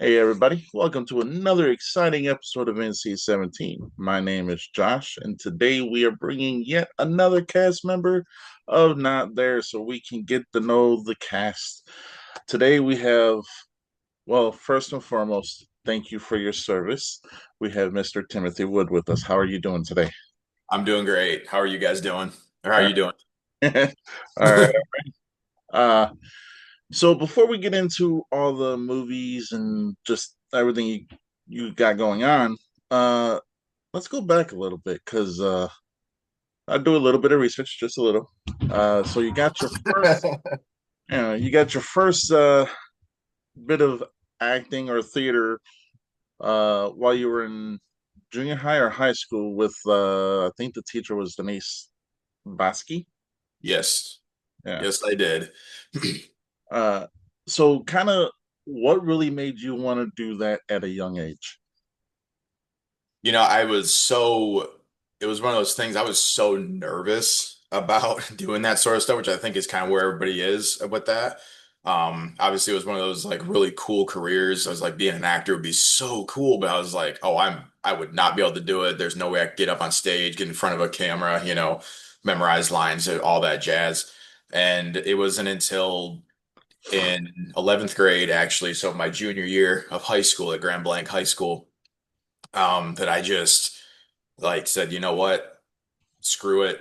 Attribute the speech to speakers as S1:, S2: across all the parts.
S1: Hey everybody, welcome to another exciting episode of NC-17. My name is Josh, and today we are bringing yet another cast member of Not There so we can get to know the cast. Today we have, well, first and foremost, thank you for your service. We have Mr. Timothy Wood with us. How are you doing today?
S2: I'm doing great. How are you guys doing? Or how are
S1: All
S2: you doing?
S1: right. All right. Uh, so before we get into all the movies and just everything you got going on, uh, let's go back a little bit because I do a little bit of research, just a little. So you got your first bit of acting or theater while you were in junior high or high school with I think the teacher was Denise Basky.
S2: Yes.
S1: Yeah.
S2: Yes, I did.
S1: Uh, so kind of what really made you want to do that at a young age?
S2: It was one of those things I was so nervous about doing that sort of stuff, which I think is kind of where everybody is with that. Obviously it was one of those like really cool careers. I was like being an actor would be so cool, but I was like, oh, I would not be able to do it. There's no way I could get up on stage, get in front of a camera, memorize lines, all that jazz. And it wasn't until in 11th grade, actually, so my junior year of high school at Grand Blanc High School, that I just like said, you know what, screw it.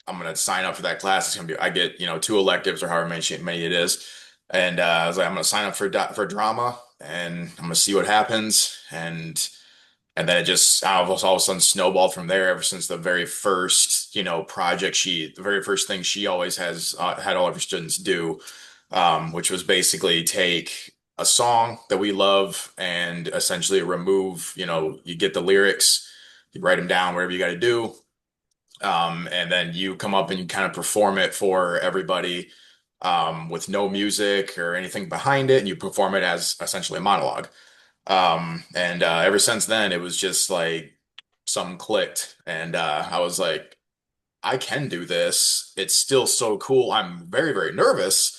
S2: I'm gonna sign up for that class. It's gonna be I get two electives or however many it is, and I was like, I'm gonna sign up for drama, and I'm gonna see what happens, and then it just all of a sudden snowballed from there. Ever since the very first project, the very first thing she always has had all of her students do, which was basically take a song that we love and essentially remove, you get the lyrics, you write them down, whatever you got to do, and then you come up and you kind of perform it for everybody, with no music or anything behind it, and you perform it as essentially a monologue. And ever since then, it was just like something clicked, and I was like, I can do this. It's still so cool. I'm very, very nervous,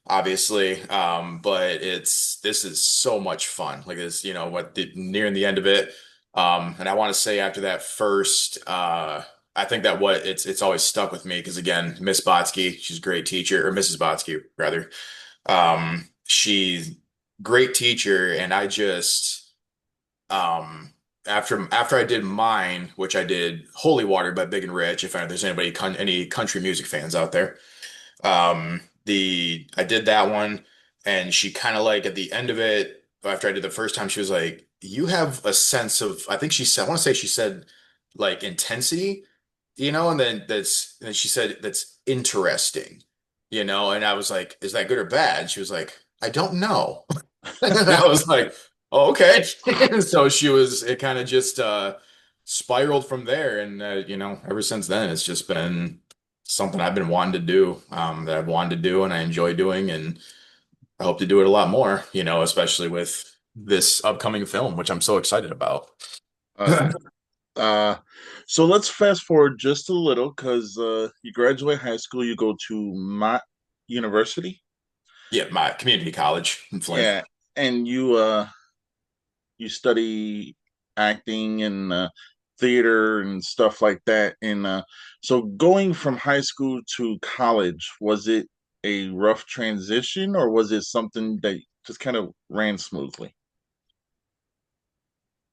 S2: obviously, but this is so much fun. Like it's, nearing the end of it. And I want to say after that first, I think that what it's always stuck with me because again, Miss Botsky, she's a great teacher, or Mrs. Botsky rather. She's great teacher, and I just after I did mine, which I did Holy Water by Big and Rich, if there's any country music fans out there. The I did that one, and she kind of like at the end of it, after I did the first time, she was like, "You have a sense of," I think she said, I want to say she said like intensity, and then she said that's interesting, and I was like, "Is that good or bad?" She was like, "I don't know." And I was like, oh, okay. So it kind of just spiraled from there. And, ever since then, it's just been something I've been wanting to do, that I've wanted to do and I enjoy doing. And I hope to do it a lot more, especially with this upcoming film, which I'm so excited about.
S1: Uh, uh, so let's fast forward just a little because you graduate high school, you go to Mott University.
S2: Yeah, my community college in Flint.
S1: Yeah, and you study acting and theater and stuff like that. And so going from high school to college, was it a rough transition or was it something that just kind of ran smoothly?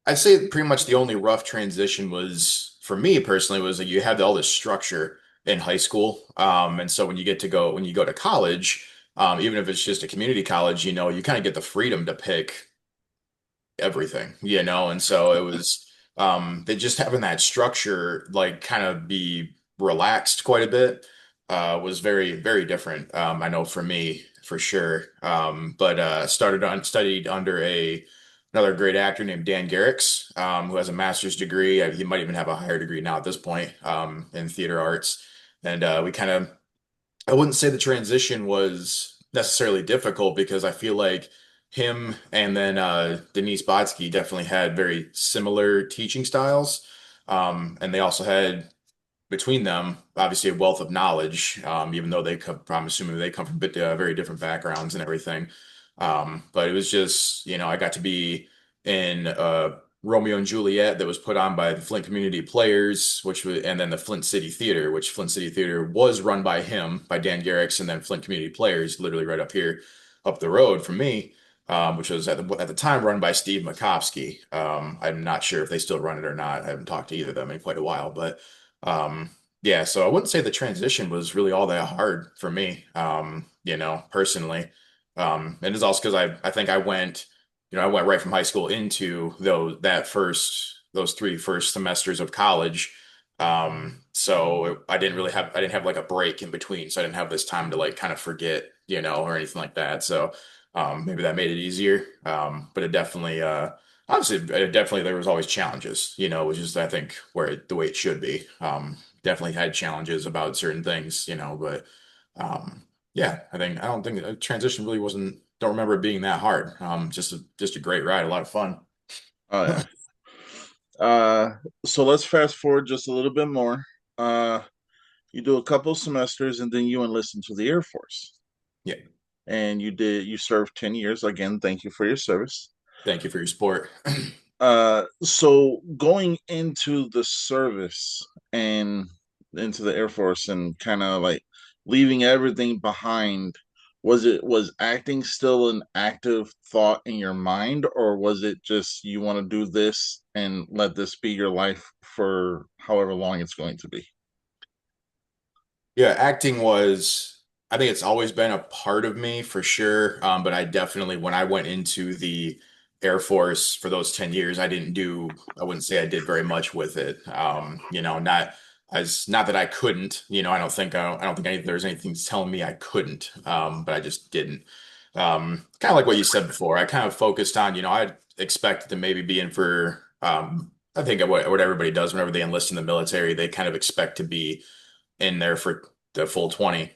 S2: I'd say pretty much the only rough transition was for me personally was that you had all this structure in high school. And so when you go to college, even if it's just a community college, you kind of get the freedom to pick everything, and so it was, they just having that structure, like kind of be relaxed quite a bit, was very, very different. I know for me, for sure. But studied under another great actor named Dan Garrix, who has a master's degree. He might even have a higher degree now at this point, in theater arts. And I wouldn't say the transition was necessarily difficult because I feel like him and then Denise Botsky definitely had very similar teaching styles. And they also had between them obviously a wealth of knowledge, even though I'm assuming they come from very different backgrounds and everything. But it was just, I got to be in Romeo and Juliet that was put on by the Flint Community Players, and then the Flint City Theater, which Flint City Theater was run by him, by Dan Garrix, and then Flint Community Players, literally right up here, up the road from me, which was at the time run by Steve Makovsky. I'm not sure if they still run it or not. I haven't talked to either of them in quite a while, but yeah, so I wouldn't say the transition was really all that hard for me, personally. And it's also because I think I went right from high school into those three first semesters of college. So I didn't have like a break in between, so I didn't have this time to like kind of forget, or anything like that. So maybe that made it easier. But obviously, there was always challenges, which is I think the way it should be. Definitely had challenges about certain things, but. Um, yeah, I don't think the transition really wasn't. Don't remember it being that hard. Just a great ride, a lot of fun.
S1: Oh yeah. Uh, so let's fast forward just a little bit more. Uh, you do a couple semesters, and then you enlist into the Air Force,
S2: Yeah,
S1: and you served 10 years. Again, thank you for your service.
S2: thank you for your support.
S1: So going into the service and into the Air Force and kind of like leaving everything behind, was acting still an active thought in your mind, or was it just you want to do this and let this be your life for however long it's going to be?
S2: Yeah, I think it's always been a part of me for sure. But I definitely, when I went into the Air Force for those 10 years, I wouldn't say I did very much with it. Not that I couldn't, I don't think there's anything telling me I couldn't. But I just didn't. Kind of like what you said before, I kind of focused on, I expected to maybe be in for, I think what everybody does whenever they enlist in the military, they kind of expect to be in there for the full 20,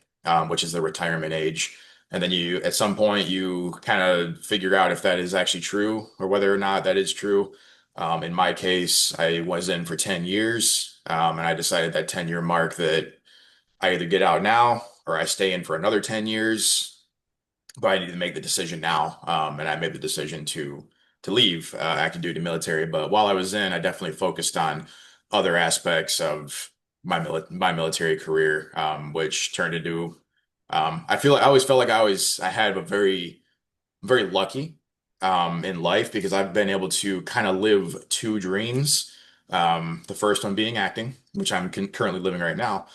S2: which is the retirement age. And then at some point, you kind of figure out if that is actually true or whether or not that is true. In my case, I was in for 10 years, and I decided that 10-year mark that I either get out now or I stay in for another 10 years, but I need to make the decision now. And I made the decision to leave active duty military. But while I was in, I definitely focused on other aspects of my military career, which turned into I always felt like I had a very lucky in life because I've been able to kind of live two dreams. The first one being acting, which I'm currently living right now.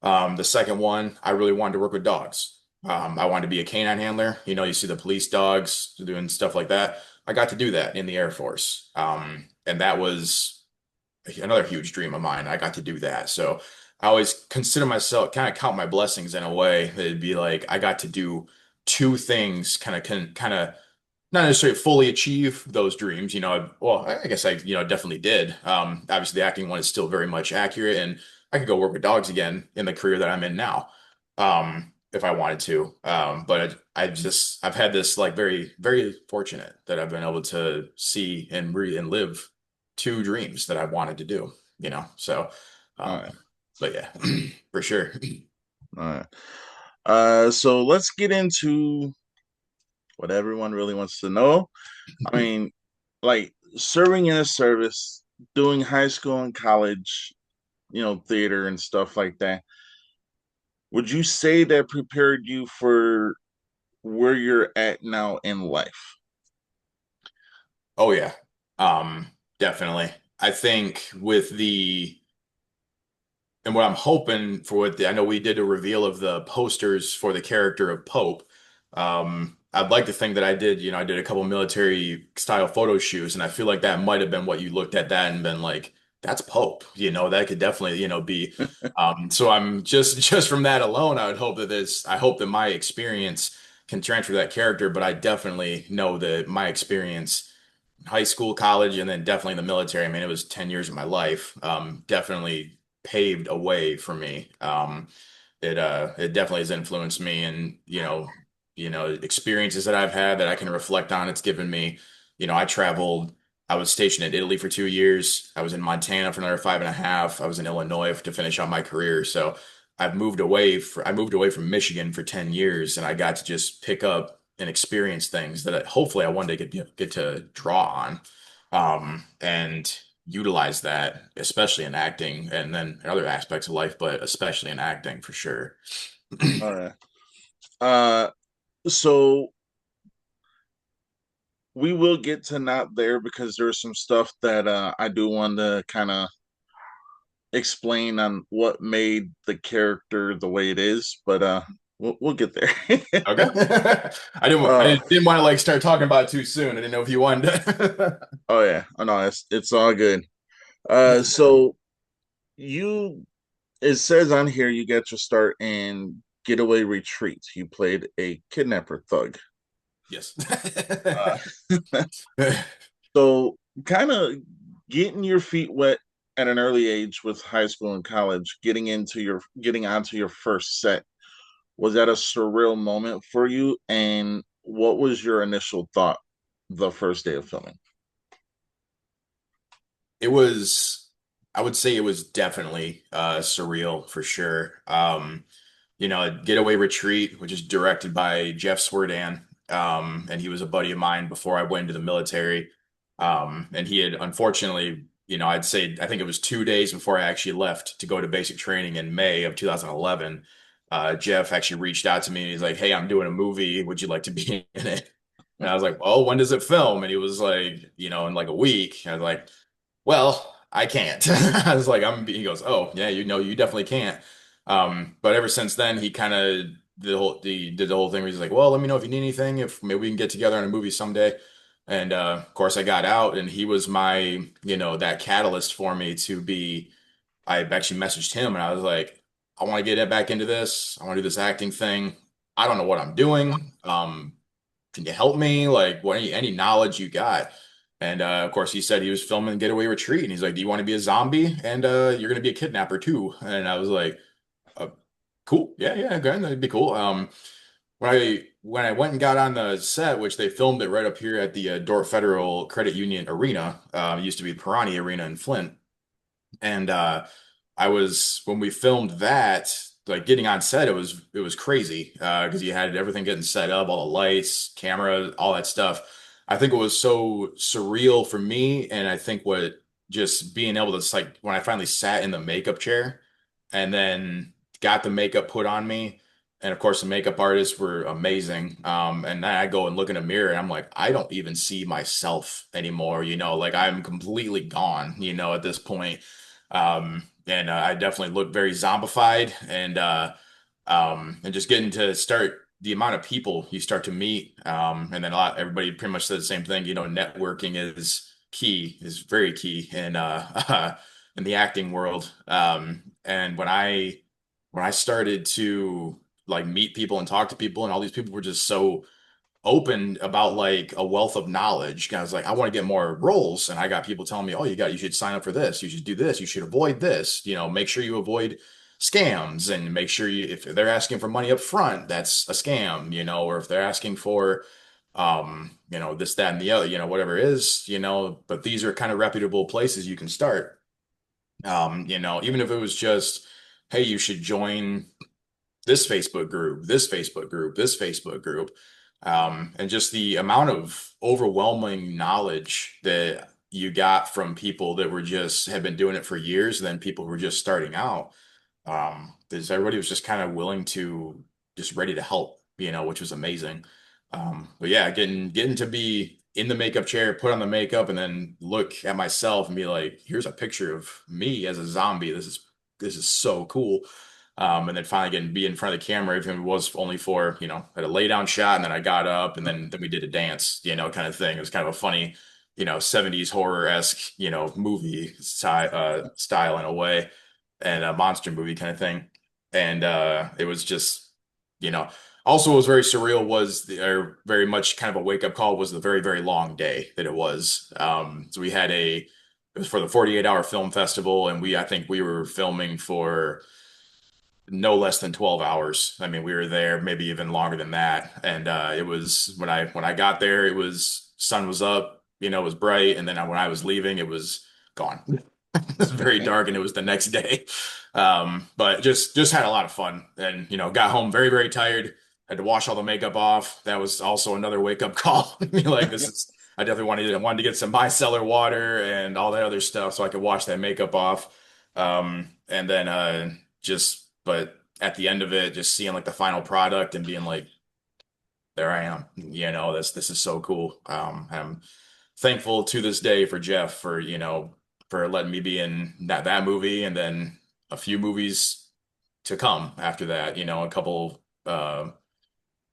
S2: The second one, I really wanted to work with dogs. I wanted to be a canine handler. You see the police dogs doing stuff like that. I got to do that in the Air Force. And that was another huge dream of mine. I got to do that. So I always consider myself, kind of count my blessings in a way. It'd be like I got to do two things, kind of not necessarily fully achieve those dreams. Well, I guess I, definitely did. Obviously, the acting one is still very much accurate, and I could go work with dogs again in the career that I'm in now, if I wanted to. But I've had this like very, very fortunate that I've been able to see and live two dreams that I wanted to do. So,
S1: All right,
S2: um, but yeah, for sure.
S1: all right. So let's get into what everyone really wants to know. I mean, like serving in a service, doing high school and college, theater and stuff like that. Would you say that prepared you for where you're at now in life?
S2: Oh yeah. Definitely. I think and what I'm hoping for I know we did a reveal of the posters for the character of Pope. I'd like to think that I did a couple military style photo shoots, and I feel like that might have been what you looked at that and been like, that's Pope. That could definitely, be. So I'm just from that alone, I hope that my experience can transfer that character, but I definitely know that my experience high school, college, and then definitely the military. I mean, it was 10 years of my life. Definitely paved a way for me. It definitely has influenced me and experiences that I've had that I can reflect on. It's given me, I was stationed in Italy for 2 years. I was in Montana for another 5.5. I was in Illinois to finish out my career. So I moved away from Michigan for 10 years and I got to just pick up and experience things that hopefully I one day get to draw on, and utilize that, especially in acting, and then in other aspects of life, but especially in acting for sure.
S1: All right. Uh, so we will get to not there because there's some stuff that I do want to kind of explain on what made the character the way it is, but we'll get there.
S2: Okay.
S1: uh,
S2: I didn't want to like start talking about it too soon. I didn't know if you wanted to.
S1: oh yeah, oh no, it's all good. So you it says on here you got your start in Getaway Retreat. You played a kidnapper thug.
S2: Yes.
S1: Uh, so kind of getting your feet wet at an early age with high school and college, getting onto your first set. Was that a surreal moment for you? And what was your initial thought the first day of filming?
S2: It was, I would say it was definitely surreal for sure. Getaway Retreat, which is directed by Jeff Swerdan. And he was a buddy of mine before I went into the military. And he had unfortunately, I'd say I think it was 2 days before I actually left to go to basic training in May of 2011. Jeff actually reached out to me and he's like, "Hey, I'm doing a movie. Would you like to be in it?" And I was like, "Well, when does it film?" And he was like, "In like a week." And I was like, "Well, I can't." I was like, he goes, "Oh, yeah, you definitely can't." But ever since then, he kind of did the whole thing where he's like, "Well, let me know if you need anything, if maybe we can get together on a movie someday." And of course, I got out, and he was that catalyst for me to be. I actually messaged him, and I was like, "I want to get back into this. I want to do this acting thing. I don't know what I'm doing. Can you help me? Like, what any knowledge you got?" And of course, he said he was filming Getaway Retreat, and he's like, "Do you want to be a zombie? And you're gonna be a kidnapper too." And I was like, uh, "Cool, yeah, yeah, okay, that'd be cool." When I went and got on the set, which they filmed it right up here at the Dordt Federal Credit Union Arena, it used to be Perani Arena in Flint, and I was when we filmed that, like getting on set, it was crazy because you had everything getting set up, all the lights, camera, all that stuff. I think it was so surreal for me, and I think what just being able to like when I finally sat in the makeup chair and then got the makeup put on me. And of course, the makeup artists were amazing. And then I go and look in a mirror and I'm like, I don't even see myself anymore, like I'm completely gone, at this point. And I definitely look very zombified and just getting to start the amount of people you start to meet. And then everybody pretty much said the same thing, networking is very key in the acting world. And when I started to like meet people and talk to people, and all these people were just so open about like a wealth of knowledge. I was like, I want to get more roles. And I got people telling me, "Oh, you should sign up for this. You should do this. You should avoid this. Make sure you avoid scams and make sure if they're asking for money up front, that's a scam, or if they're asking for, this, that, and the other, whatever it is, but these are kind of reputable places you can start. Even if it was just, hey, you should join this Facebook group, this Facebook group, this Facebook group. And just the amount of overwhelming knowledge that you got from people that have been doing it for years, and then people who were just starting out. Because everybody was just kind of willing to just ready to help, which was amazing. But yeah, getting to be in the makeup chair, put on the makeup, and then look at myself and be like, here's a picture of me as a zombie. This is so cool. And then finally getting to be in front of the camera, even if it was only for, at a lay down shot, and then I got up and then we did a dance, kind of thing. It was kind of a funny, 70s horror-esque, movie style in a way, and a monster movie kind of thing. And it was just, you know, also what was very surreal or very much kind of a wake-up call was the very, very long day that it was. So it was for the 48-hour film festival, and I think we were filming for no less than 12 hours. I mean, we were there maybe even longer than that. And it was when I got there, it was sun was up, it was bright, and then when I was leaving, it was gone. It was very dark and it was the next day. But just had a lot of fun and got home very, very tired. had to wash all the makeup off. That was also another wake up call. Like this is, I definitely wanted to get some micellar water and all that other stuff so I could wash that makeup off. And then but at the end of it, just seeing like the final product and being like, there I am. This is so cool. I'm thankful to this day for Jeff for for letting me be in that movie and then a few movies to come after that. A couple and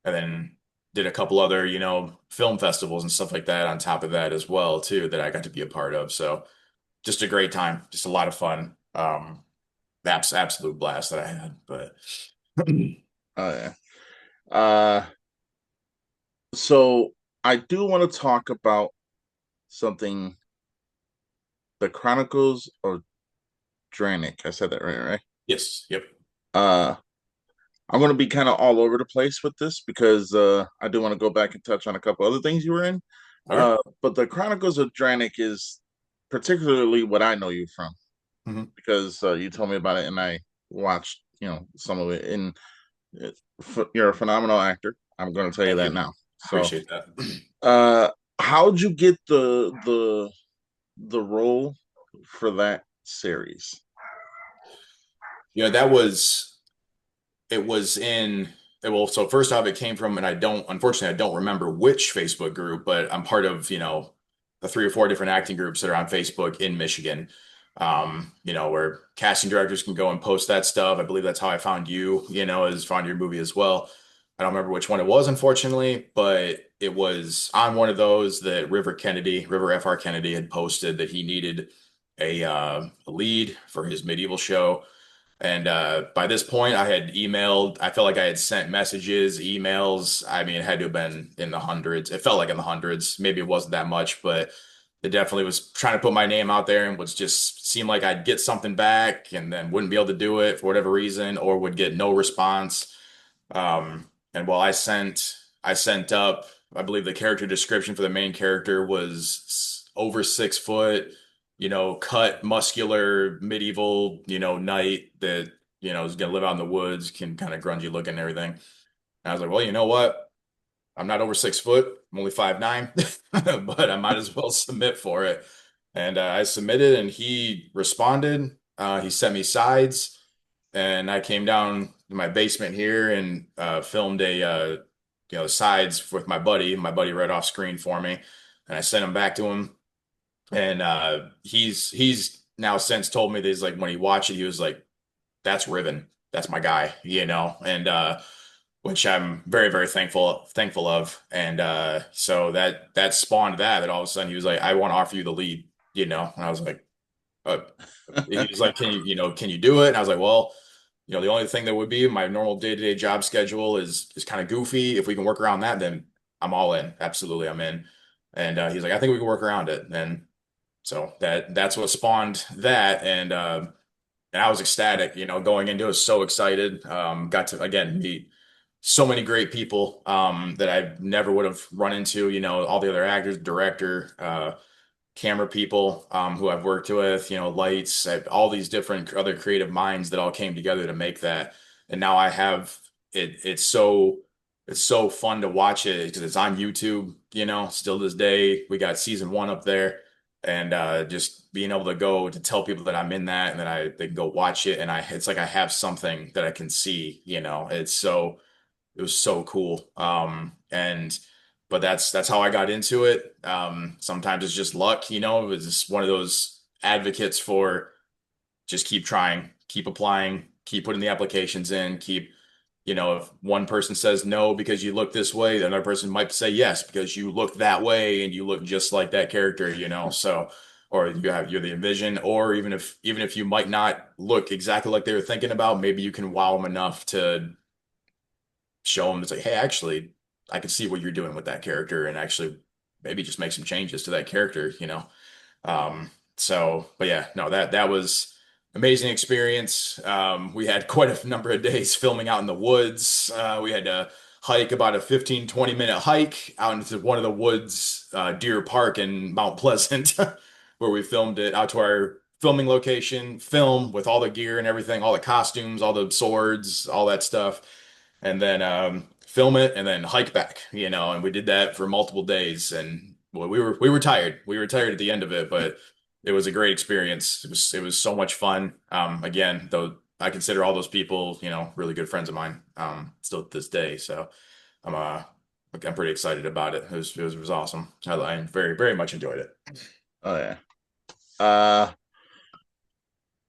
S2: then did a couple other film festivals and stuff like that on top of that as well too that I got to be a part of. So just a great time, just a lot of fun. Absolute blast that I had. But
S1: Oh yeah. Uh, so I do want to talk about something, the Chronicles of Dranik. I said that right?
S2: yes, yep.
S1: Uh, I'm going to be kind of all over the place with this because I do want to go back and touch on a couple other things you were in.
S2: Okay.
S1: But the Chronicles of Dranik is particularly what I know you from
S2: Mhm.
S1: because you told me about it and I watched, some of it. And you're a phenomenal actor. I'm going to tell you
S2: Thank
S1: that
S2: you.
S1: now. So,
S2: Appreciate that.
S1: uh, how'd you get the role for that series?
S2: That was it was in well, so first off, it came from, and unfortunately, I don't remember which Facebook group, but I'm part of, the three or four different acting groups that are on Facebook in Michigan. Where casting directors can go and post that stuff. I believe that's how I found you, as found your movie as well. I don't remember which one it was, unfortunately, but it was on one of those that River FR Kennedy had posted that he needed a lead for his medieval show. And by this point, I had emailed, I felt like I had sent messages, emails. I mean, it had to have been in the hundreds. It felt like in the hundreds. Maybe it wasn't that much, but it definitely was trying to put my name out there and was just seemed like I'd get something back and then wouldn't be able to do it for whatever reason or would get no response. And while I sent up, I believe the character description for the main character was over 6 foot, cut, muscular, medieval, knight that, is gonna live out in the woods, can kind of grungy looking and everything. And I was like, well, you know what? I'm not over 6 foot. I'm only 5'9", but I might as well submit for it. And I submitted and he responded. He sent me sides and I came down to my basement here and filmed sides with my buddy right off screen for me. And I sent them back to him. And he's now since told me that he's like when he watched it, he was like, that's Riven. That's my guy, and which I'm very, very thankful of. And so that spawned that all of a sudden he was like, I want to offer you the lead, and I was like, uh, he was like, can you do it? And I was like, well, the only thing that would be my normal day-to-day job schedule is kind of goofy. If we can work around that, then I'm all in. Absolutely, I'm in. And he's like, I think we can work around it. And so that's what spawned that. And I was ecstatic, going into it, so excited. Got to again meet so many great people that I never would have run into, all the other actors, director, camera people who I've worked with, lights, all these different other creative minds that all came together to make that. And now I have it. It's so fun to watch it because it's on YouTube. Still to this day, we got season one up there, and just being able to go to tell people that I'm in that and that they can go watch it, and it's like I have something that I can see. It was so cool. And but that's how I got into it. Sometimes it's just luck, it was just one of those advocates for just keep trying, keep applying, keep putting the applications in, if one person says no because you look this way, the other person might say yes because you look that way and you look just like that character, so or you're the envision, or even if you might not look exactly like they were thinking about, maybe you can wow them enough to show them it's like, hey, actually, I can see what you're doing with that character and actually maybe just make some changes to that character. But yeah, no, that was amazing experience. We had quite a number of days filming out in the woods. We had to hike about a 15-20 minute hike out into one of the woods, Deer Park in Mount Pleasant, where we filmed it out to our filming location, film with all the gear and everything, all the costumes, all the swords, all that stuff. And then film it, and then hike back, and we did that for multiple days. And well, we were tired. We were tired at the end of it, but it was a great experience. It was so much fun. Again, though I consider all those people, really good friends of mine, still to this day. So I'm I'm pretty excited about it. It was awesome. I very, very much enjoyed it.
S1: Oh yeah. Uh,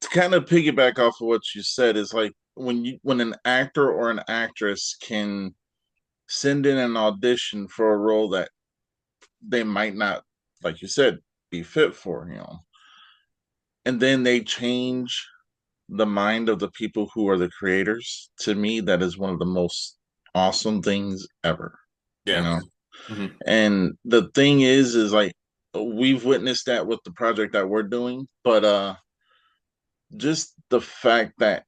S1: to kind of piggyback off of what you said is like when an actor or an actress can send in an audition for a role that they might not, like you said, be fit for, and then they change the mind of the people who are the creators. To me, that is one of the most awesome things ever, you
S2: Yeah.
S1: know.
S2: Hmm.
S1: And the thing is like we've witnessed that with the project that we're doing, but just the fact that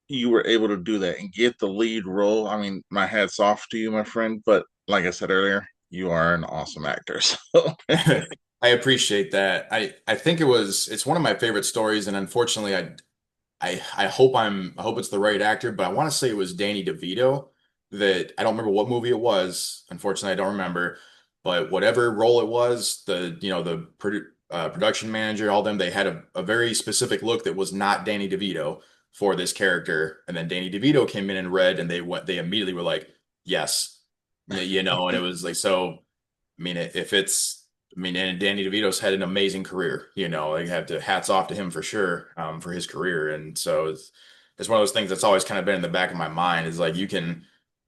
S1: you were able to do that and get the lead role. I mean, my hat's off to you, my friend. But like I said earlier, you are an awesome actor. So,
S2: I appreciate that. I think it's one of my favorite stories, and unfortunately, I hope it's the right actor, but I want to say it was Danny DeVito. That I don't remember what movie it was. Unfortunately, I don't remember. But whatever role it was, the production manager, all them, they had a very specific look that was not Danny DeVito for this character. And then Danny DeVito came in and read, and they immediately were like, yes, and it was like so. I mean, if it's, I mean, and Danny DeVito's had an amazing career. I have to hats off to him for sure, for his career. And so it's one of those things that's always kind of been in the back of my mind is like you can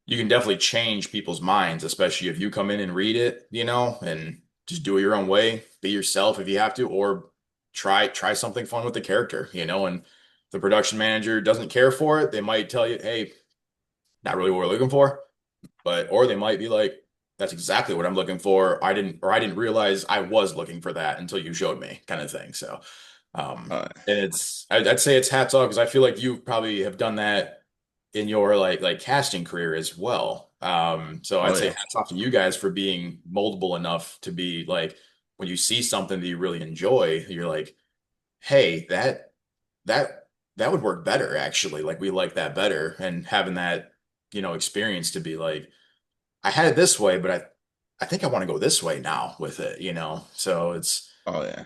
S2: definitely change people's minds, especially if you come in and read it, and just do it your own way, be yourself if you have to, or try something fun with the character, and the production manager doesn't care for it, they might tell you, hey, not really what we're looking for. Or they might be like, that's exactly what I'm looking for. I didn't realize I was looking for that until you showed me, kind of thing. So,
S1: uh,
S2: and I'd say it's hats off because I feel like you probably have done that in your like casting career as well. So
S1: oh
S2: I'd say
S1: yeah,
S2: hats off to you guys for being moldable enough to be like, when you see something that you really enjoy, you're like, hey, that that would work better actually. Like we like that better, and having that, experience to be like, I had it this way, but I think I want to go this way now with it. So it's
S1: oh yeah.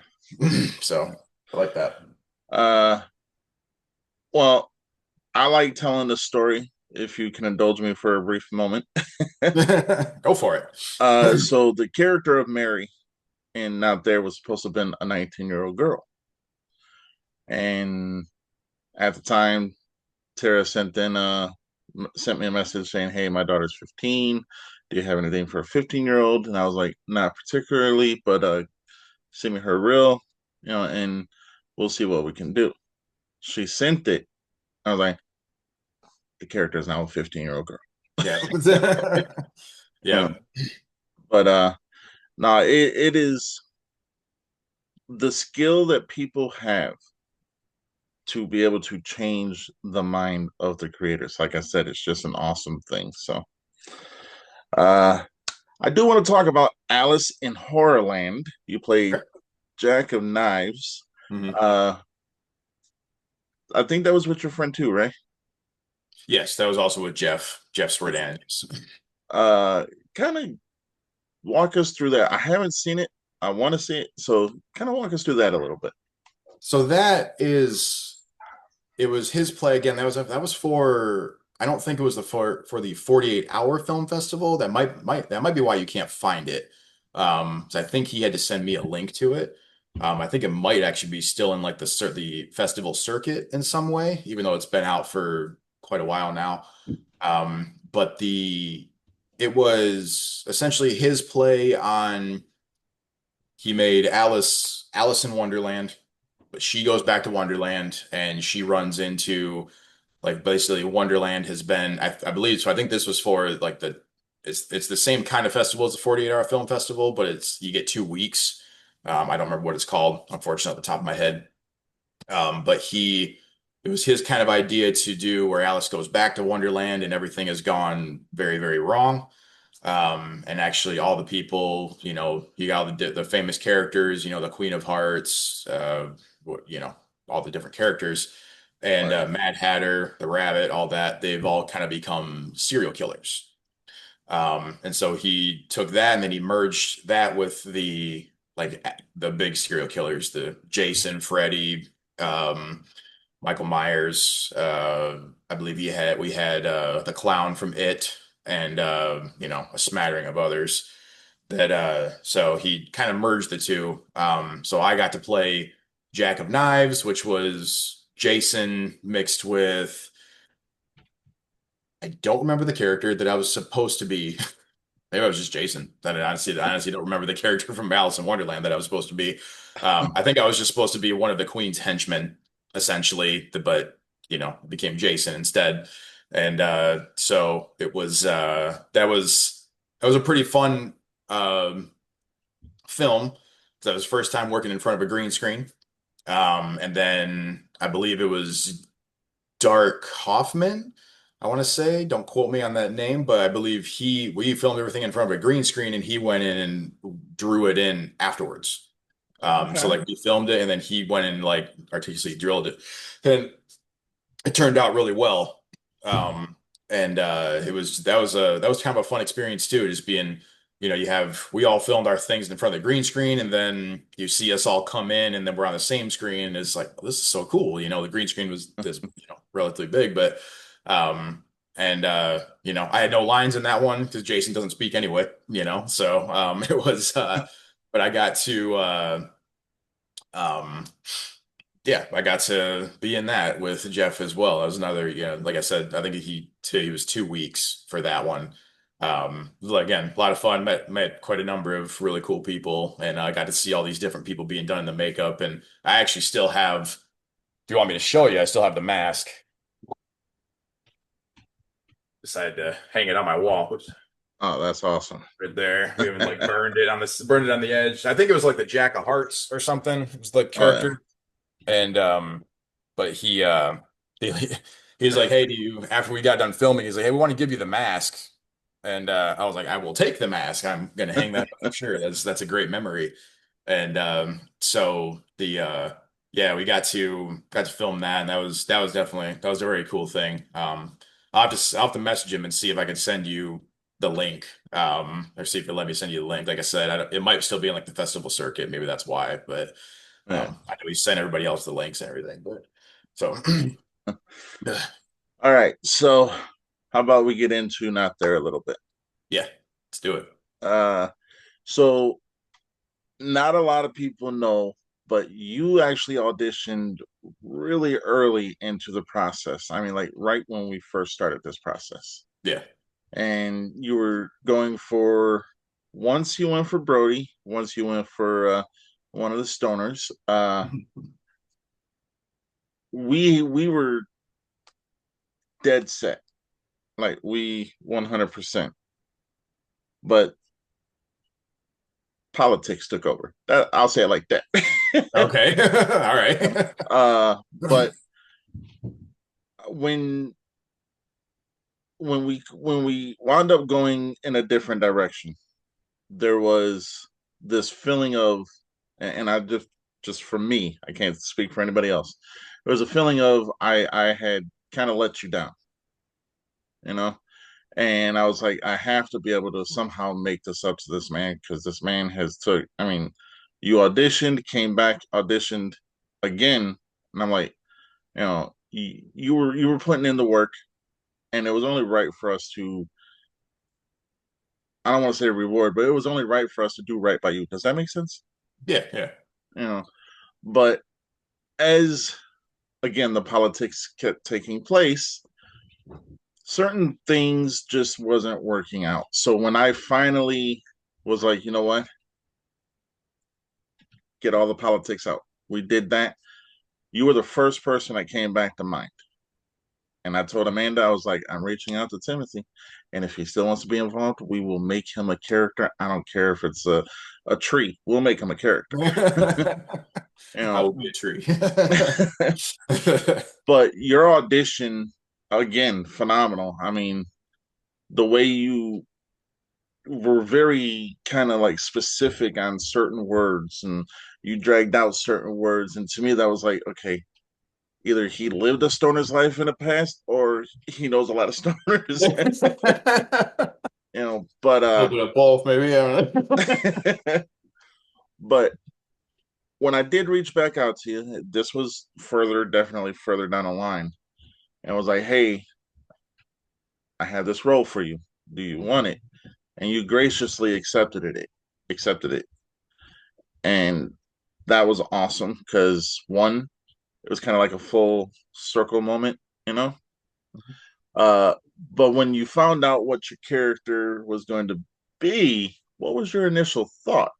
S2: so I like that.
S1: Uh, well, I like telling the story. If you can indulge me for a brief moment.
S2: Go for it.
S1: So the character of Mary and Not There was supposed to have been a 19-year-old girl, and at the time, Tara sent me a message saying, "Hey, my daughter's 15. Do you have anything for a 15-year-old?" And I was like, "Not particularly, but send me her reel, and we'll see what we can do." She sent it. I was like, "The character is now a 15-year-old girl."
S2: Yeah.
S1: You know,
S2: Yeah.
S1: but no, it is the skill that people have to be able to change the mind of the creators. Like I said, it's just an awesome thing. So, uh, I do want to talk about Alice in Horrorland. You played
S2: Sure.
S1: Jack of Knives.
S2: Mhm.
S1: Uh, I think that was with your friend too, right?
S2: Yes, that was also with Jeff Swardan.
S1: Uh, kind of walk us through that. I haven't seen it. I want to see it. So, kind of walk us through that a little bit.
S2: So it was his play again. That was for, I don't think it was for the 48-hour film festival. That might be why you can't find it. So I think he had to send me a link to it. I think it might actually be still in like the festival circuit in some way, even though it's been out for quite a while now. But it was essentially his play on, he made Alice in Wonderland, but she goes back to Wonderland and she runs into, like, basically Wonderland has been, I believe, so I think this was for like it's the same kind of festival as the 48-hour film festival, but you get 2 weeks. I don't remember what it's called, unfortunately, at the top of my head. But it was his kind of idea to do where Alice goes back to Wonderland and everything has gone very, very wrong. And actually all the people, you got all the famous characters, the Queen of Hearts, you know, all the different characters, and
S1: Right.
S2: Mad Hatter, the Rabbit, all that, they've all kind of become serial killers. And so he took that and then he merged that with the big serial killers, the Jason, Freddy, um, Michael Myers. I believe we had the clown from It, and a smattering of others. So he kind of merged the two. So I got to play Jack of Knives, which was Jason mixed with, I don't remember the character that I was supposed to be. Maybe I was just Jason. I honestly don't remember the character from Alice in Wonderland that I was supposed to be. I think I was just supposed to be one of the Queen's henchmen, essentially, but became Jason instead. And so it was that was a pretty fun film. That was first time working in front of a green screen. And then I believe it was Dark Hoffman, I want to say. Don't quote me on that name, but I believe we filmed everything in front of a green screen and he went in and drew it in afterwards. So
S1: Okay.
S2: like we filmed it and then he went and like artistically drilled it. And it turned out really well. And that was kind of a fun experience too, just being, we all filmed our things in front of the green screen, and then you see us all come in, and then we're on the same screen. And it's like, oh, this is so cool. The green screen was this, relatively big, but and I had no lines in that one because Jason doesn't speak anyway, so it was but I got to um yeah, I got to be in that with Jeff as well. That was another, like I said, I think he was 2 weeks for that one. Again, a lot of fun. Met quite a number of really cool people, and I got to see all these different people being done in the makeup. And I actually still have. If you want me to show you, I still have the mask. Decided to hang it on my wall, which
S1: Oh, that's awesome.
S2: right there. We even like burned it on the edge. I think it was like the Jack of Hearts or something. It was the
S1: Oh yeah.
S2: character. And but he he's like, hey, do you after we got done filming, he's like, hey, we want to give you the mask. And I was like, I will take the mask. I'm gonna hang that up for sure. That's a great memory. And so the yeah, we got to film that, and that was a very cool thing. I'll have to message him and see if I can send you the link. Or see if he'll let me send you the link. Like I said, it might still be in like the festival circuit. Maybe that's why, but
S1: Yeah.
S2: I know he sent everybody else the links and everything, but so
S1: All right. So how about we get into Not There a little bit?
S2: yeah, let's do it.
S1: Uh so not a lot of people know, but you actually auditioned really early into the process. I mean, like right when we first started this process.
S2: Yeah.
S1: And you were going for once you went for Brody, once you went for one of the stoners. We were dead set, like we 100%. But politics took over. I'll say it like that.
S2: Okay. All right.
S1: But when when we wound up going in a different direction, there was this feeling of, and I just for me, I can't speak for anybody else. There was a feeling of I had kind of let you down, you know, and I was like, I have to be able to somehow make this up to this man because this man has took. I mean, you auditioned, came back, auditioned again, and I'm like, you were putting in the work, and it was only right for us to. I don't want to say reward, but it was only right for us to do right by you. Does that make sense?
S2: Yeah, yeah.
S1: You know, but as again the politics kept taking place, certain things just wasn't working out. So when I finally was like, you know what, get all the politics out, we did that. You were the first person that came back to mind. And I told Amanda, I was like, I'm reaching out to Timothy. And if he still wants to be involved, we will make him a character. I don't care if it's a tree. We'll make him a character. You
S2: I
S1: know.
S2: will be a tree.
S1: But your audition, again, phenomenal. I mean, the way you were very kind of like specific on certain words and you dragged out certain words. And to me, that was like, okay, either he lived a stoner's life in the past or he knows a lot of stoners. But
S2: A little bit of both, maybe. I don't know.
S1: but when I did reach back out to you, this was definitely further down the line, and was like, "Hey, I have this role for you. Do you want it?" And you graciously accepted it, and that was awesome because one, it was kind of like a full circle moment, you know. Uh, but when you found out what your character was going to be, what was your initial thought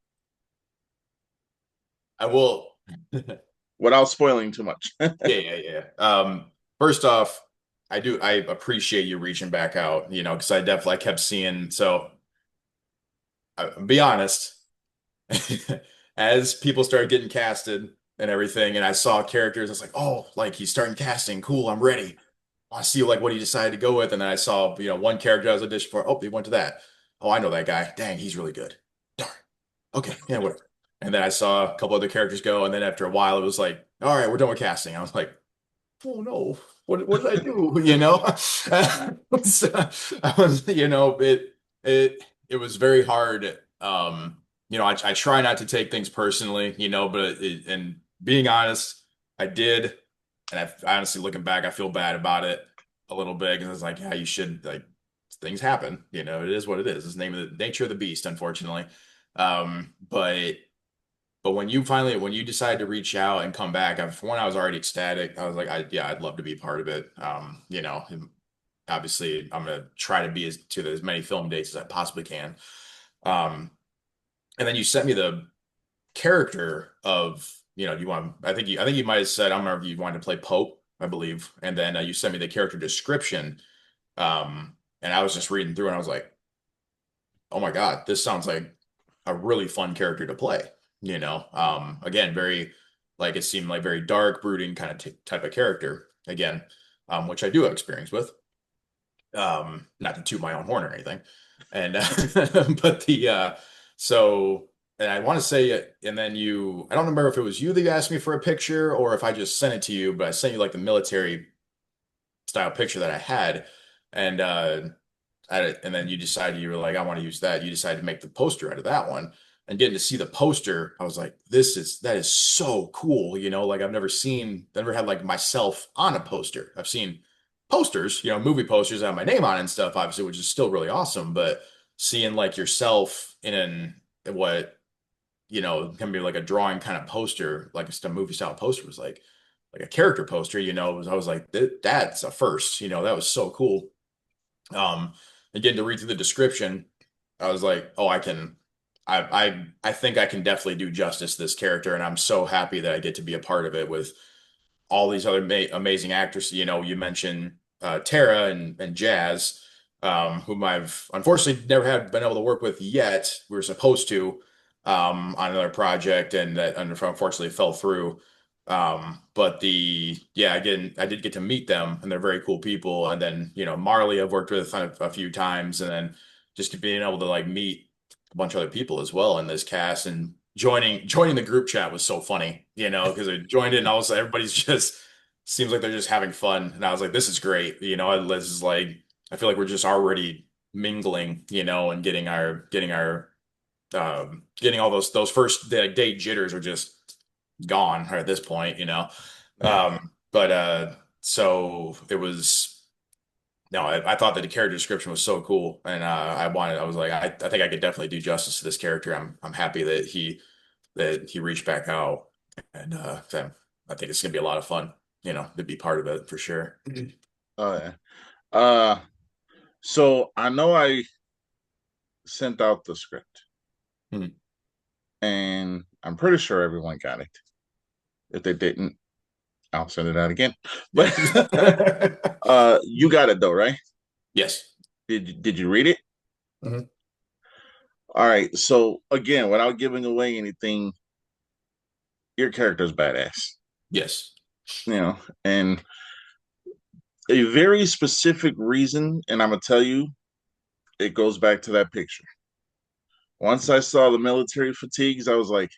S2: I will.
S1: without spoiling too much?
S2: Yeah, yeah, yeah. First off, I appreciate you reaching back out, because I definitely kept seeing. So, be honest, as people started getting casted and everything, and I saw characters, I was like, oh, like he's starting casting. Cool, I'm ready. I see like what he decided to go with, and then I saw, one character I was auditioning for. Oh, he went to that. Oh, I know that guy. Dang, he's really good. Darn. Okay, yeah, whatever. And then I saw a couple other characters go, and then after a while, it was like, all right, we're done with casting. I was like, oh no, what did I do? So, I was, it was very hard. I try not to take things personally, but and being honest, I did, and I honestly looking back, I feel bad about it a little bit because it's like, yeah, you should like things happen, it is what it is. It's the name of the nature of the beast, unfortunately. But when you decide to reach out and come back, for one, I was already ecstatic. I was like, yeah, I'd love to be part of it. And obviously, I'm gonna try to be as many film dates as I possibly can. Um, and then you sent me the character of, you want. I think you might have said, I don't remember if you wanted to play Pope, I believe. And then you sent me the character description. And I was just reading through, and I was like, oh my God, this sounds like a really fun character to play. Again, very like it seemed like very dark, brooding kind of type of character again, which I do have experience with. Not to toot my own horn or anything, and but so and I want to say it, and then I don't remember if it was you that asked me for a picture or if I just sent it to you, but I sent you like the military style picture that I had, and and then you were like, I want to use that. You decided to make the poster out of that one. And getting to see the poster, I was like, that is so cool. Like never had like myself on a poster. I've seen posters, movie posters that have my name on it and stuff, obviously, which is still really awesome. But seeing like yourself in what, can be like a drawing kind of poster, like a movie style poster was like a character poster, I was like, that's a first, that was so cool. Um, and getting to read through the description, I was like, oh, I think I can definitely do justice to this character, and I'm so happy that I get to be a part of it with all these other amazing actors. You mentioned Tara and Jazz, whom I've unfortunately never had been able to work with yet. We were supposed to on another project, and that unfortunately fell through. But again, I did get to meet them, and they're very cool people. And then Marley, I've worked with a few times, and then just being able to like meet a bunch of other people as well in this cast and joining the group chat was so funny, because I joined it and also everybody's just seems like they're just having fun. And I was like, this is great. This is like I feel like we're just already mingling, and getting all those first date jitters are just gone at this point, But so it was no, I thought that the character description was so cool, and I was like, I think I could definitely do justice to this character. I'm happy that he reached back out, and so I think it's gonna be a lot of fun, to be part of it for sure.
S1: Oh yeah. Uh, so I know I sent out the script,
S2: Mhm.
S1: and I'm pretty sure everyone got it. If they didn't, I'll send it out again. But
S2: Yeah.
S1: you got it though, right?
S2: Yes.
S1: Did you read it?
S2: Mhm.
S1: All right. So again, without giving away anything, your character's badass.
S2: Yes.
S1: You know, and a very specific reason, and I'm gonna tell you, it goes back to that picture. Once I saw the military fatigues, I was like,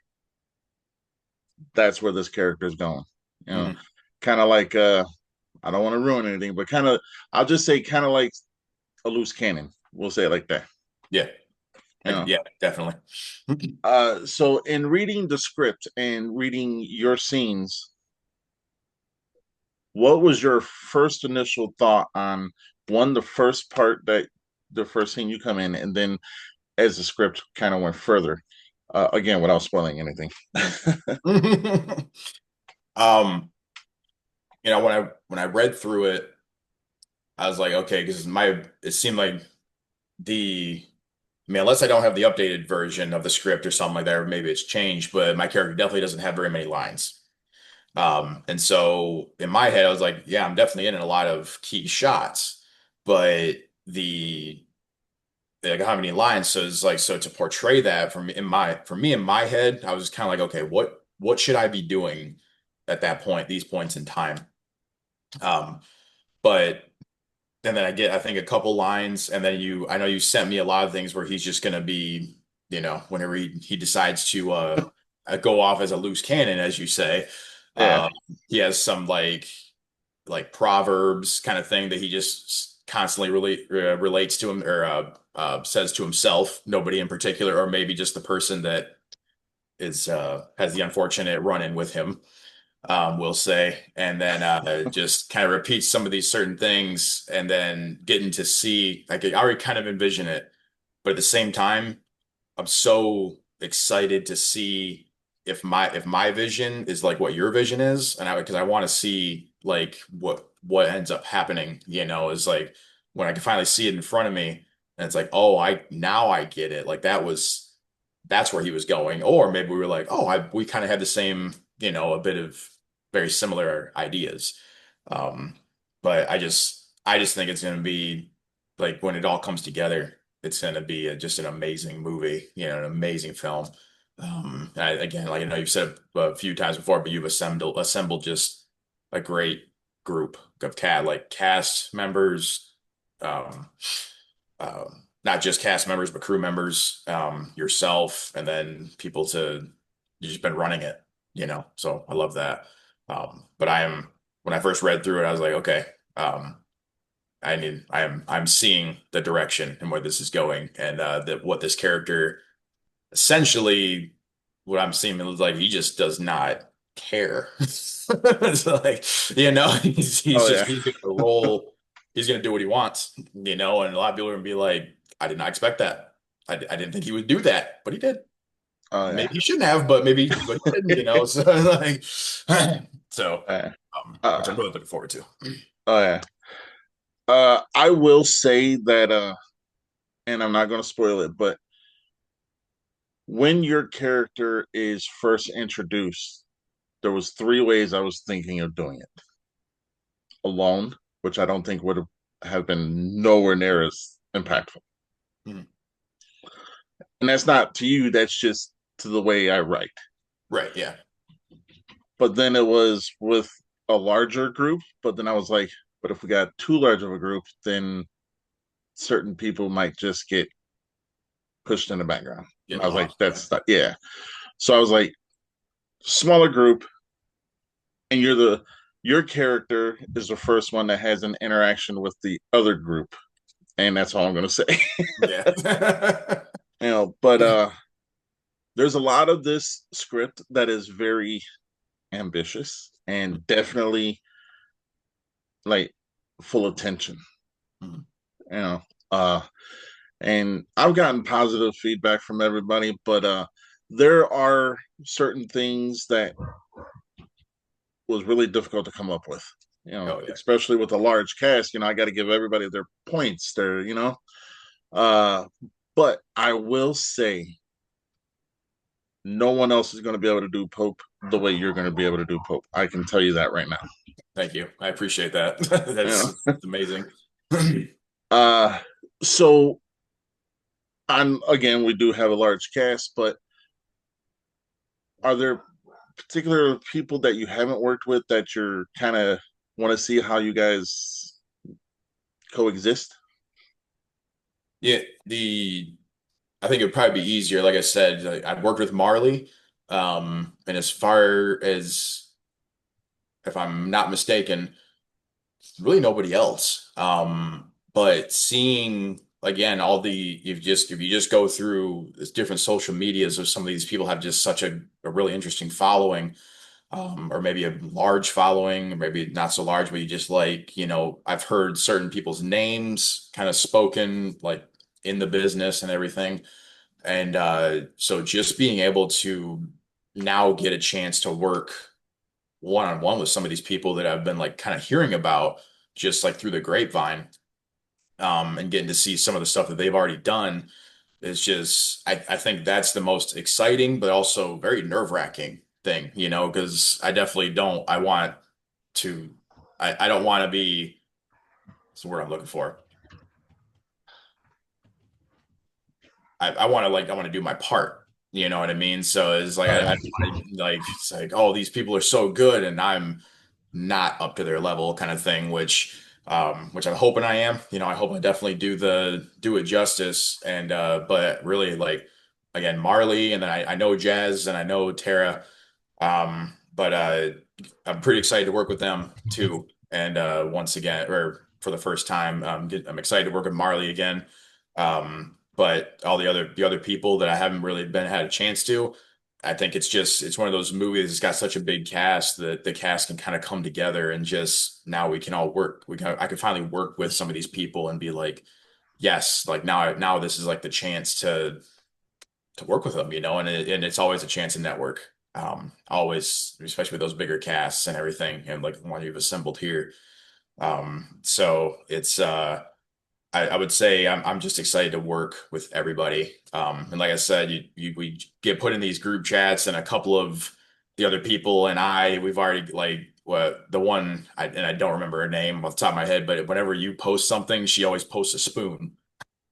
S1: that's where this character's going. You know,
S2: Mhm.
S1: kind of like I don't want to ruin anything, but kind of I'll just say kind of like a loose cannon. We'll say it like that.
S2: Yeah.
S1: You know.
S2: Yeah, definitely.
S1: So in reading the script and reading your scenes, what was your first initial thought on one, the first part that the first scene you come in, and then as the script kind of went further, again without spoiling anything.
S2: Um, when I read through it, I was like, okay, because it seemed like the I mean, unless I don't have the updated version of the script or something like that, or maybe it's changed, but my character definitely doesn't have very many lines. And so in my head, I was like, yeah, I'm definitely in a lot of key shots, but the like how many lines? So it's like so to portray that for me in my head, I was kind of like, okay, what should I be doing at that point, these points in time? Um, but and then I think a couple lines, and then I know you sent me a lot of things where he's just gonna be, whenever he decides to go off as a loose cannon, as you say,
S1: Yeah.
S2: uh, he has some like proverbs kind of thing that he just constantly relates to him or says to himself, nobody in particular, or maybe just the person that is has the unfortunate run-in with him, we'll say, and then just kind of repeat some of these certain things, and then getting to see, like I already kind of envision it, but at the same time, I'm so excited to see if my vision is like what your vision is, and because I want to see like what ends up happening, is like when I can finally see it in front of me, and it's like, oh, I get it. Like that's where he was going, or maybe we were like, oh, we kind of had the same, a bit of very similar ideas. Um, but I just think it's gonna be like when it all comes together, it's going to be just an amazing movie, an amazing film. Again, like I know you've said a few times before, but you've assembled just a great group of cast members, um, not just cast members, but crew members, yourself, and then people to you've just been running it, So I love that. But when I first read through it, I was like, okay. I'm seeing the direction and where this is going, and what this character essentially, what I'm seeing is like he just does not care. It's like,
S1: Oh yeah.
S2: he's gonna roll, he's gonna do what he wants, and a lot of people are gonna be like, I did not expect that. I didn't think he would do that, but he did.
S1: Oh yeah.
S2: Maybe he shouldn't have, but he didn't, So like, so
S1: Yeah.
S2: which
S1: Uh,
S2: I'm really looking forward to.
S1: oh yeah. I will say that, and I'm not going to spoil it, but when your character is first introduced, there was three ways I was thinking of doing it. Alone, which I don't think would have been nowhere near as impactful.
S2: Mhm.
S1: And that's not to you, that's just to the way I write.
S2: Right, yeah.
S1: But then it was with a larger group, but then I was like, but if we got too large of a group, then certain people might just get pushed in the background. And
S2: Getting
S1: I was like,
S2: lost. Yeah.
S1: that's not, yeah. So I was like, smaller group, and your character is the first one that has an interaction with the other group, and that's all I'm gonna say.
S2: Yeah.
S1: But there's a lot of this script that is very ambitious and definitely like full of tension.
S2: Mhm.
S1: You know, uh, and I've gotten positive feedback from everybody, but there are certain things that was really difficult to come up with.
S2: Oh yeah.
S1: Especially with a large cast. I got to give everybody their points. Uh, but I will say, no one else is going to be able to do Pope the way you're going to be able to do Pope. I can tell you that right now.
S2: Thank you. I appreciate that.
S1: You
S2: That's
S1: know,
S2: it's amazing.
S1: uh, so I'm again, we do have a large cast, but are there particular people that you haven't worked with that you're kind of want to see how you guys coexist?
S2: Yeah, I think it would probably be easier. Like I said, I've worked with Marley, and as far as if I'm not mistaken, really nobody else. But seeing again, all the if you just go through this different social medias of some of these people have just such a really interesting following, or maybe a large following, or maybe not so large, but you just like, I've heard certain people's names kind of spoken like in the business and everything. And so just being able to now get a chance to work one-on-one with some of these people that I've been like kind of hearing about just like through the grapevine, and getting to see some of the stuff that they've already done is just, I think that's the most exciting, but also very nerve-wracking thing, because I definitely don't, to, I don't want to be, what's the word I'm looking for? I want to I want to do my part. You know what I mean? So it's like I
S1: Right.
S2: don't want to like it's like, oh, these people are so good and I'm not up to their level kind of thing, which I'm hoping I am. I hope I definitely do it justice. And but really like again, Marley, and then I know Jazz and I know Tara. But I'm pretty excited to work with them too. And once again, or for the first time, I'm excited to work with Marley again. But all the other people that I haven't really been had a chance to, I think it's one of those movies that's got such a big cast that the cast can kind of come together and just now we can all work. I can finally work with some of these people and be like, yes, like now this is like the chance to work with them, and it's always a chance to network. Always, especially with those bigger casts and everything, and like the one you've assembled here. So it's I would say I'm just excited to work with everybody. And like I said, we get put in these group chats, and a couple of the other people and we've already like what the one and I don't remember her name off the top of my head, but whenever you post something, she always posts a spoon,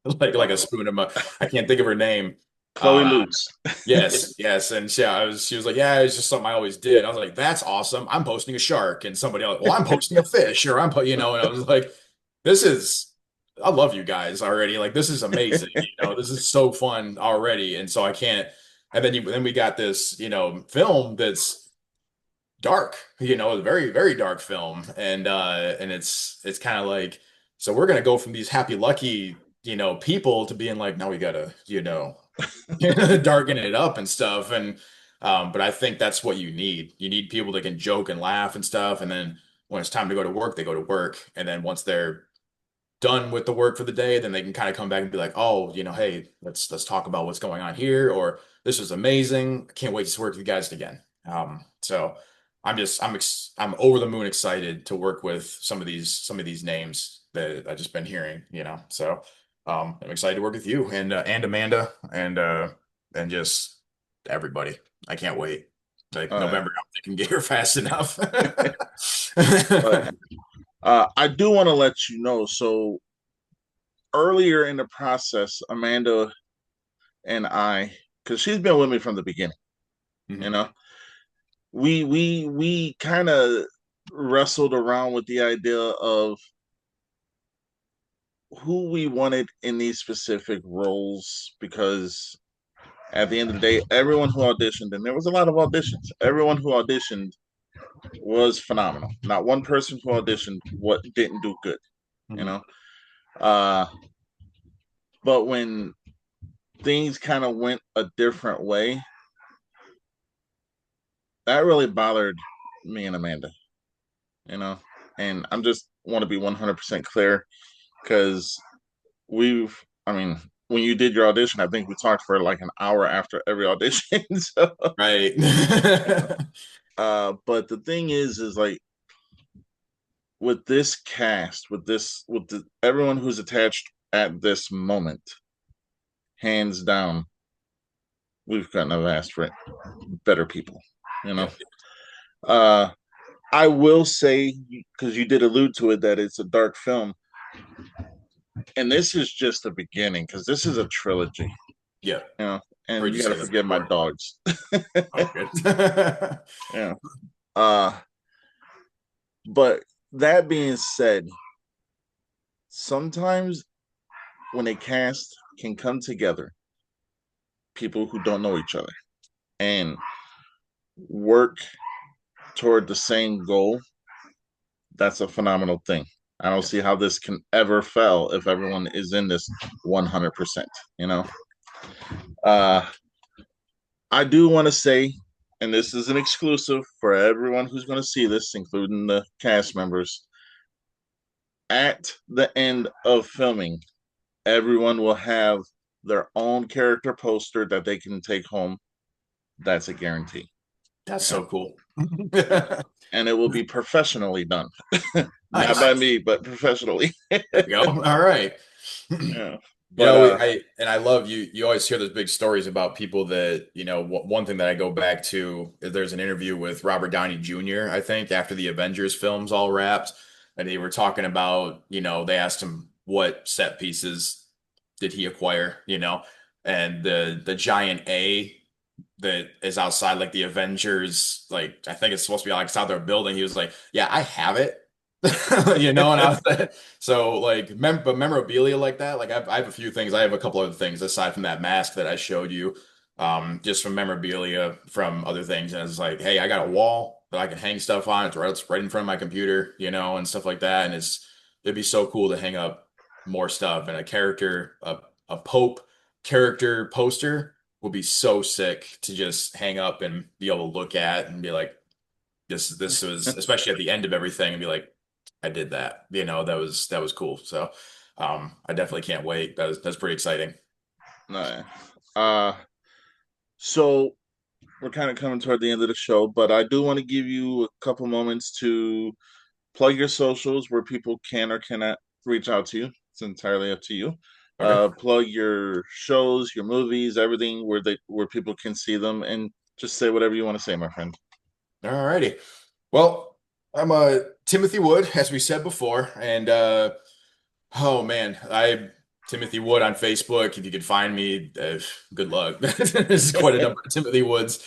S2: like a spoon of I can't think of her name.
S1: Chloe
S2: Um,
S1: Lutz.
S2: Yes, yes, and she was like, yeah, it's just something I always did. I was like, that's awesome. I'm posting a shark, and somebody else, well, I'm posting a fish, or and I was like, this is, I love you guys already. Like, this is amazing. This is so fun already, and so I can't. And then we got this, film that's dark, a very very dark film, and it's kind of like, so we're gonna go from these happy lucky, people to being like, now we gotta, darken it up and stuff. And but I think that's what you need. You need people that can joke and laugh and stuff. And then when it's time to go to work, they go to work. And then once they're done with the work for the day, then they can kind of come back and be like, oh, hey, let's talk about what's going on here, or this is amazing. I can't wait to work with you guys again. So I'm over the moon excited to work with some of these names that I've just been hearing, So I'm excited to work with you and Amanda and just everybody. I can't wait. Like
S1: Uh,
S2: November, I can get here fast enough.
S1: but I do want to let you know. So earlier in the process, Amanda and I, because she's been with me from the beginning, you
S2: Mhm.
S1: know, we kind of wrestled around with the idea of who we wanted in these specific roles because at the end of the day, everyone who auditioned, and there was a lot of auditions, everyone who auditioned was phenomenal. Not one person who auditioned what didn't do good, you
S2: Mhm.
S1: know. Uh, but when things kind of went a different way, that really bothered me and Amanda, you know. And I'm just want to be 100% clear because I mean, when you did your audition, I think we talked for like an hour after every audition. So,
S2: Right.
S1: you know, but the thing is like with this cast, everyone who's attached at this moment, hands down, we've gotten a vast for better people. You know,
S2: Yep.
S1: uh, I will say because you did allude to it that it's a dark film, and this is just the beginning because this is a trilogy.
S2: Yep.
S1: You know, and
S2: Heard you
S1: you got to
S2: say that
S1: forgive my
S2: before.
S1: dogs.
S2: Oh, good.
S1: Yeah. Uh, but that being said, sometimes when a cast can come together, people who don't know each other, and work toward the same goal, that's a phenomenal thing. I don't see how this can ever fail if everyone is in this 100%. You know, uh, I do want to say, and this is an exclusive for everyone who's going to see this, including the cast members. At the end of filming, everyone will have their own character poster that they can take home. That's a guarantee.
S2: That's
S1: Yeah.
S2: so cool.
S1: Yeah. And it will be professionally done. Not
S2: Nice.
S1: by me, but professionally.
S2: There we go. All right.
S1: Yeah.
S2: You
S1: But
S2: know, I love you. You always hear those big stories about people that, one thing that I go back to is there's an interview with Robert Downey Jr., I think, after the Avengers films all wrapped, and they were talking about, they asked him what set pieces did he acquire, and the giant A that is outside like the Avengers, like I think it's supposed to be like outside their building. He was like, "Yeah, I have it." And I was like, so like but memorabilia like that, like I have a few things. I have a couple other things aside from that mask that I showed you, just from memorabilia from other things. And it's like, hey, I got a wall that I can hang stuff on. It's right in front of my computer, and stuff like that. And it'd be so cool to hang up more stuff and a character, a Pope character poster would be so sick to just hang up and be able to look at and be like, this was, especially at the end of everything, and be like, I did that. That was cool. So I definitely can't wait. That's pretty exciting.
S1: no. uh, so we're kind of coming toward the end of the show, but I do want to give you a couple moments to plug your socials where people can or cannot reach out to you. It's entirely up to you.
S2: Okay.
S1: Plug your shows, your movies, everything where people can see them, and just say whatever you want to say, my friend.
S2: All righty. Well, I'm Timothy Wood, as we said before, and oh man, I Timothy Wood on Facebook. If you could find me, good luck. There's quite a number of Timothy Woods.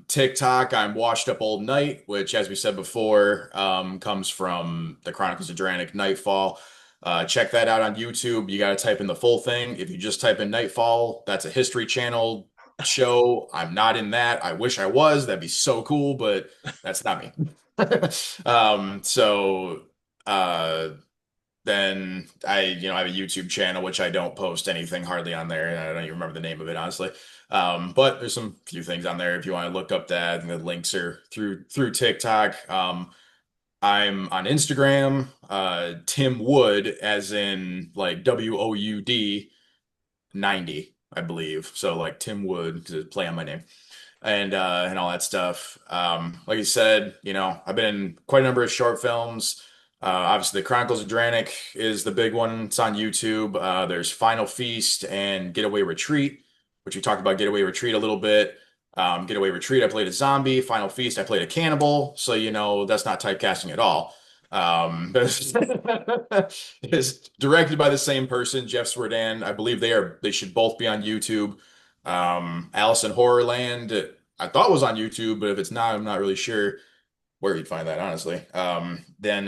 S2: TikTok, I'm Washed Up Old Night, which, as we said before, comes from the Chronicles of Dranic Nightfall. Check that out on YouTube. You got to type in the full thing. If you just type in Nightfall, that's a History Channel show. I'm not in that. I wish I was. That'd be so cool, but that's not me. So then I have a YouTube channel which I don't post anything hardly on there. I don't even remember the name of it, honestly. But there's some few things on there if you want to look up that. And the links are through TikTok. I'm on Instagram, Tim Wood, as in like WOUD 90, I believe. So like Tim Wood to play on my name and all that stuff. Like you said, I've been in quite a number of short films. Obviously, the Chronicles of Dranic is the big one. It's on YouTube. There's Final Feast and Getaway Retreat, which we talked about Getaway Retreat a little bit. Getaway Retreat, I played a zombie. Final Feast, I played a cannibal. So, that's not typecasting at all. It's directed by the same person, Jeff Swerdan. I believe they should both be on YouTube. Alice in Horrorland, I thought was on YouTube, but if it's not, I'm not really sure where you'd find that, honestly. Then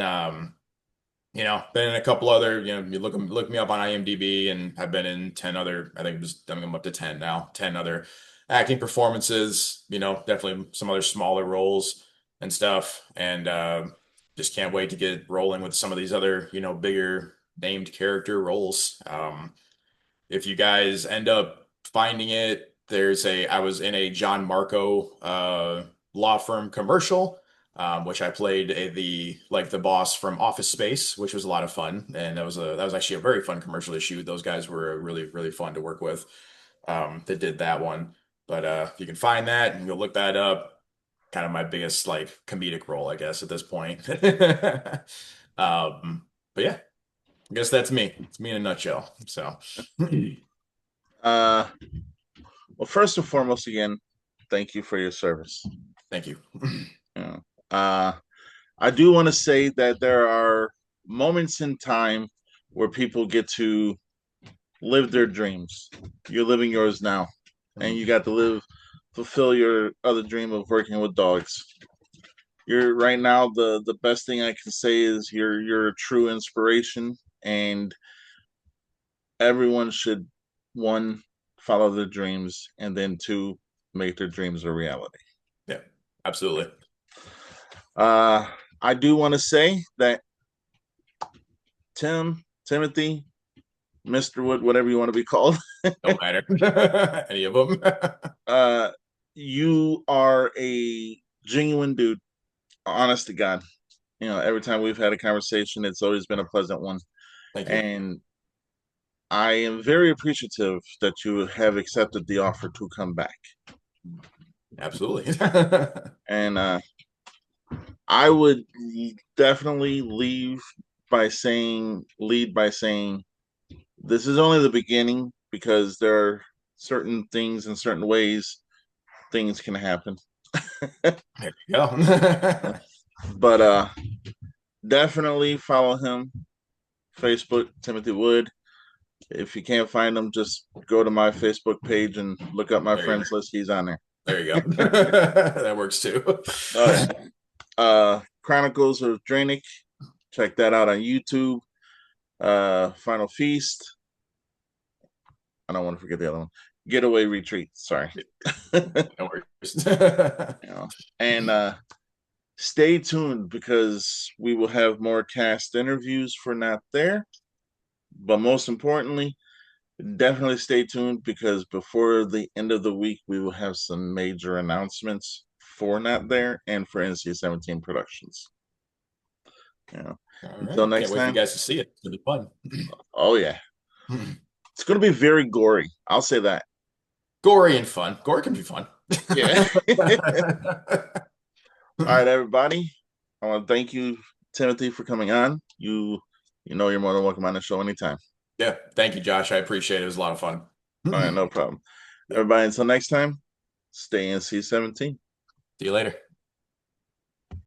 S2: been in a couple other, you look me up on IMDb, and I've been in 10 other, I think I'm up to 10 now, 10 other acting performances, definitely some other smaller roles and stuff. And just can't wait to get rolling with some of these other, bigger named character roles. If you guys end up finding it, I was in a John Marco law firm commercial, which I played the boss from Office Space, which was a lot of fun, and that was actually a very fun commercial to shoot. Those guys were really really fun to work with. That did that one, but if you can find that and you'll look that up, kind of my biggest like comedic role, I guess, at this point. But yeah, I guess that's me. It's me in a nutshell. So.
S1: Uh, well, first and foremost, again, thank you for your service.
S2: Thank you.
S1: Yeah. Uh, I do want to say that there are moments in time where people get to live their dreams. You're living yours now, and you got to fulfill your other dream of working with dogs. You're right now the best thing I can say is you're a true inspiration, and everyone should, one, follow their dreams, and then two, make their dreams a reality.
S2: Yeah, absolutely.
S1: Uh, I do want to say that Tim, Timothy, Mr. Wood, whatever you want to be called.
S2: Don't matter. Any of them.
S1: uh, you are a genuine dude, honest to God. Every time we've had a conversation, it's always been a pleasant one.
S2: Thank you.
S1: And I am very appreciative that you have accepted the offer to come back.
S2: Absolutely.
S1: And I would definitely lead by saying, this is only the beginning because there are certain things in certain ways things can happen.
S2: There you go.
S1: But definitely follow him. Facebook, Timothy Wood. If you can't find him, just go to my Facebook page and look up my
S2: There you go.
S1: friends list. He's on there.
S2: There you go. That works too.
S1: Oh yeah. Chronicles of Draenic. Check that out on YouTube. Final Feast. I don't want to forget the other one. Getaway Retreat. Sorry.
S2: No worries.
S1: You know, and stay tuned because we will have more cast interviews for Not There. But most importantly, definitely stay tuned because before the end of the week, we will have some major announcements for Not There and for NC-17 Productions.
S2: All
S1: Until
S2: right. Can't
S1: next
S2: wait for you
S1: time.
S2: guys to see it. It'll be fun.
S1: Oh yeah, it's going to be very gory. I'll say that.
S2: Gory and fun. Gory can be fun.
S1: Yeah. All right, everybody. I want to thank you, Timothy, for coming on. You're more than welcome on the show anytime.
S2: Yeah. Thank you, Josh. I appreciate it. It was a lot of fun.
S1: All right, no problem.
S2: Yep.
S1: Everybody, until next time, stay NC-17.
S2: See you later.